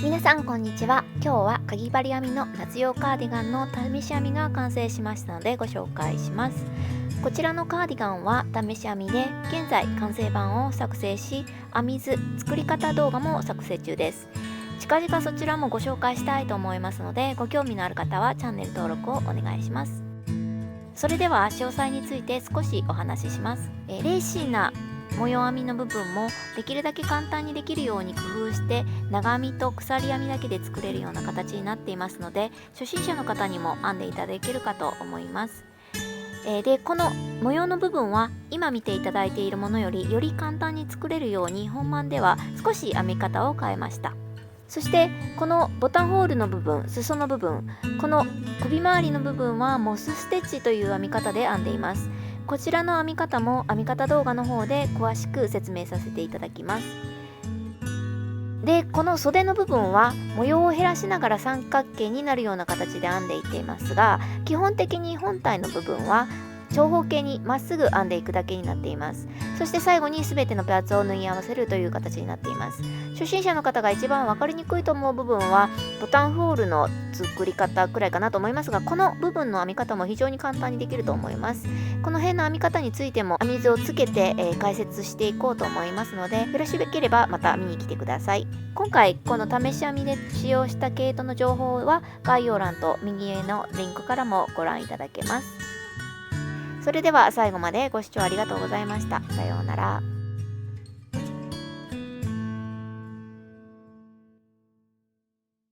皆さんこんにちは。今日はかぎ針編みの夏用カーディガンの試し編みが完成しましたのでご紹介します。こちらのカーディガンは試し編みで現在完成版を作成し、編み図作り方動画も作成中です。近々そちらもご紹介したいと思いますので、ご興味のある方はチャンネル登録をお願いします。それでは詳細について少しお話しします。レーシーな模様編みの部分もできるだけ簡単にできるように工夫して長編みと鎖編みだけで作れるような形になっていますので、初心者の方にも編んでいただけるかと思います。でこの模様の部分は今見ていただいているものより簡単に作れるように本番では少し編み方を変えました。そしてこのボタンホールの部分、裾の部分、この首周りの部分はモスステッチという編み方で編んでいます。こちらの編み方も編み方動画の方で詳しく説明させていただきます。でこの袖の部分は模様を減らしながら三角形になるような形で編んでいっていますが、基本的に本体の部分は長方形にまっすぐ編んでいくだけになっています。そして最後に全てのパーツを縫い合わせるという形になっています。初心者の方が一番分かりにくいと思う部分はボタンホールの作り方くらいかなと思いますが、この部分の編み方も非常に簡単にできると思います。この辺の編み方についても編み図をつけて、解説していこうと思いますので、よろしければまた見に来てください。今回この試し編みで使用した毛糸の情報は概要欄と右上のリンクからもご覧いただけます。それでは最後までご視聴ありがとうございました。さようなら。